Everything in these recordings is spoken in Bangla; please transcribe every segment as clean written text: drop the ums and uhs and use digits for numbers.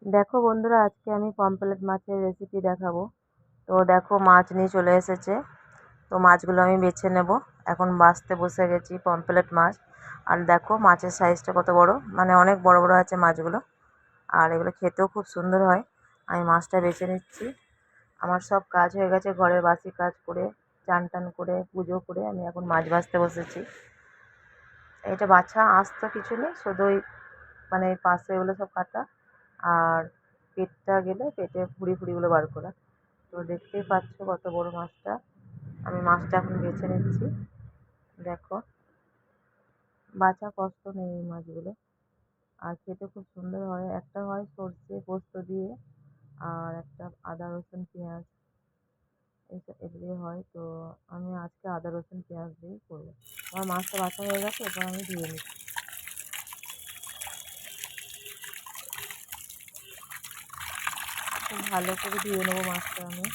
দেখো বন্ধুরা, আজকে আমি পমফ্রেট মাছের রেসিপি দেখাবো। তো দেখো, মাছ নিয়ে চলে এসেছে। তো মাছগুলো আমি বেছে নেব। এখন বাছতে বসে গেছি পমফ্রেট মাছ। আর দেখো মাছের সাইজটা কত বড়, মানে অনেক বড় বড় আছে মাছগুলো। আর এগুলো খেতেও খুব সুন্দর হয়। আমি মাছটা বেছে নিচ্ছি। আমার সব কাজ হয়ে গেছে, ঘরের বাসি কাজ করে চান টান করে পুজো করে আমি এখন মাছ ভাজতে বসেছি। এটা বাছা আস্ত কিছু নেই, শুধু ওই মানে পাশে এগুলো সব কাটা, আর পেটটা গেলে পেটে ফুড়িগুলো বার করা। তো দেখতেই পাচ্ছ কত বড় মাছটা। আমি মাছটা এখন বেছে নিচ্ছি। দেখো, বাছা কষ্ট নেই এই মাছগুলো, আর খেতে খুব সুন্দর হয়। একটা হয় সর্ষে পোস্ত দিয়ে, আর একটা আদা রসুন পেঁয়াজ এগুলি হয়। তো আমি আজকে আদা রসুন পেঁয়াজ দিয়েই করবো। আমার মাছটা বাছা হয়ে গেছে, এবার আমি ধুয়ে নিচ্ছি। খুব ভালো করে ধুয়ে নেবো মাছটা আমি।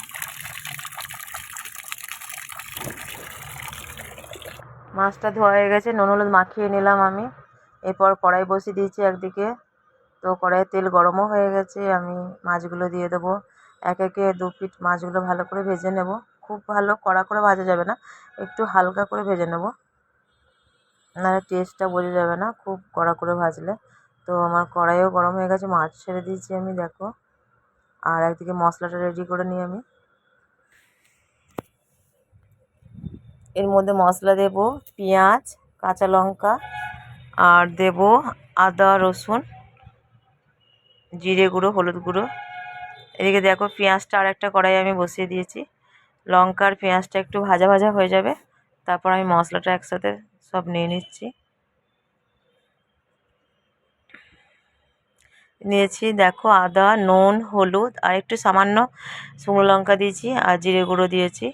মাছটা ধোয়া হয়ে গেছে, নুন হলুদ মাখিয়ে নিলাম আমি। এরপর কড়াই বসিয়ে দিয়েছি একদিকে। তো কড়াইয়ে তেল গরমও হয়ে গেছে, আমি মাছগুলো দিয়ে দেবো। এক একে দু পিঠ মাছগুলো ভালো করে ভেজে নেব। খুব ভালো কড়া করে ভাজা যাবে না, একটু হালকা করে ভেজে নেব, নাহলে টেস্টটা বোঝা যাবে না খুব কড়া করে ভাজলে। তো আমার কড়াইও গরম হয়ে গেছে, মাছ ছেড়ে দিয়েছি আমি। দেখো, আর একদিকে মশলাটা রেডি করে নিই আমি। এর মধ্যে মশলা দেব পেঁয়াজ, কাঁচা লঙ্কা, আর দেব আদা রসুন, জিরে গুঁড়ো, হলুদ গুঁড়ো। এদিকে দেখো পেঁয়াজটা আর একটা কড়াই আমি বসিয়ে দিয়েছি। লঙ্কার পেঁয়াজটা একটু ভাজা ভাজা হয়ে যাবে, তারপর আমি মশলাটা একসাথে সব নিয়ে নিচ্ছি। নিয়েছি দেখো আদা, নুন, হলুদ, আর একটু সামান্য শুকনো লঙ্কা দিয়েছি, আর জিরে গুঁড়ো দিয়েছি।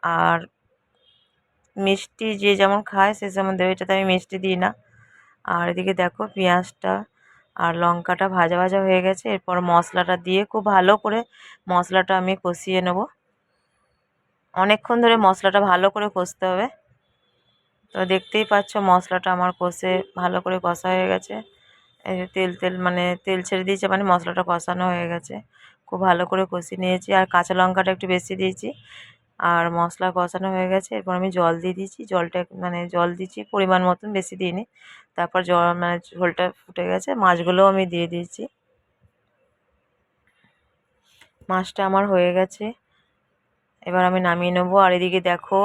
আর মিষ্টি যে যেমন খায় সে যেমন দেবে, এটাতে আমি মিষ্টি দিই না। আর এদিকে দেখো পেঁয়াজটা আর লঙ্কাটা ভাজা ভাজা হয়ে গেছে। এরপর মশলাটা দিয়ে খুব ভালো করে মশলাটা আমি কষিয়ে নেব। অনেকক্ষণ ধরে মশলাটা ভালো করে কষতে হবে। তো দেখতেই পাচ্ছ মশলাটা আমার কষে ভালো করে কষা হয়ে গেছে। এই যে তেল মানে তেল ছেড়ে দিয়েছে, মানে মশলাটা কষানো হয়ে গেছে। খুব ভালো করে কষিয়ে নিয়েছি, আর কাঁচা লঙ্কাটা একটু বেশি দিয়েছি। আর মশলা কষানো হয়ে গেছে, এরপর আমি জল দিয়ে দিয়েছি। জলটা মানে জল দিয়েছি পরিমাণ মতন, বেশি দিইনি। তারপর জল মানে ঝোলটা ফুটে গেছে, মাছগুলোও আমি দিয়ে দিয়েছি। মাছটা আমার হয়ে গেছে, এবার আমি নামিয়ে নেবো। আর এদিকে দেখো,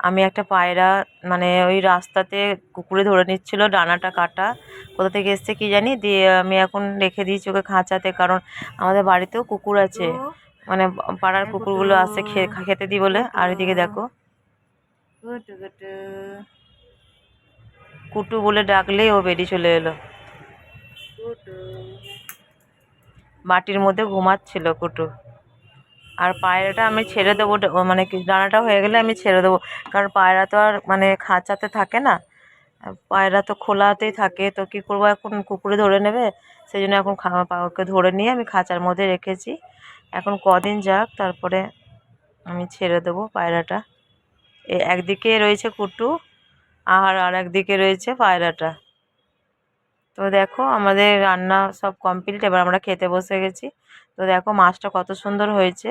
আমি একটা পায়রা মানে ওই রাস্তাতে কুকুরে ধরে নিচ্ছিল, ডানাটা কাটা, কোথা থেকে এসছে কি জানি, দিয়ে আমি এখন রেখে দিয়েছি ওকে খাঁচাতে। কারণ আমাদের বাড়িতেও কুকুর আছে, মানে পাড়ার কুকুরগুলো আসে খেতে দিই বলে। আর এদিকে দেখো কুটু বলে ডাকলেই ও বেরিয়ে চলে এলো। মাটির মধ্যে ঘুমাচ্ছিল কুটু। আর পায়রাটা আমি ছেড়ে দেবো, মানে কি ডানাটা হয়ে গেলে আমি ছেড়ে দেবো। কারণ পায়রা তো আর মানে খাঁচাতে থাকে না, পায়রা তো খোলাতেই থাকে। তো কী করবো, এখন কুকুরে ধরে নেবে, সেই জন্য এখন ওকে ধরে নিয়ে আমি খাঁচার মধ্যে রেখেছি। এখন কদিন যাক, তারপরে আমি ছেড়ে দেবো পায়রাটা। একদিকে রয়েছে কুটু, আর একদিকে রয়েছে পায়রাটা। তো দেখো আমাদের রান্না সব কমপ্লিট, এবার আমরা খেতে বসে গেছি। তো দেখো মাছটা কত সুন্দর হয়েছে,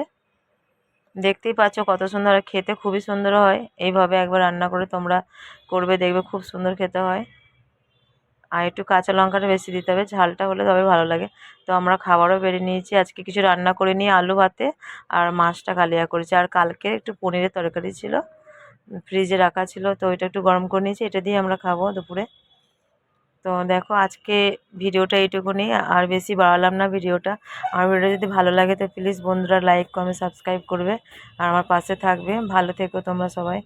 দেখতেই পাচ্ছ কত সুন্দর, আর খেতে খুবই সুন্দর হয়। এইভাবে একবার রান্না করে তোমরা করবে, দেখবে খুব সুন্দর খেতে হয়। আর একটু কাঁচা লঙ্কাটা বেশি দিতে হবে, ঝালটা হলে তবে ভালো লাগে। তো আমরা খাবারও বেড়ে নিয়েছি, আজকে কিছু রান্না করে নিয়ে আলু ভাতে আর মাছটা কালিয়া করেছি। আর কালকে একটু পনিরের তরকারি ছিল, ফ্রিজে রাখা ছিল, তো ওইটা একটু গরম করে নিয়েছি, এটা দিয়ে আমরা খাবো দুপুরে। তো দেখো আজকে ভিডিওটা এইটুকুনি, আর বেশি বাড়ালাম না ভিডিওটা। আমার ভিডিওটা যদি ভালো লাগে তো প্লিজ বন্ধুরা লাইক কমেন্ট সাবস্ক্রাইব করবে, আর আমার পাশে থাকবে। ভালো থেকো তোমরা সবাই।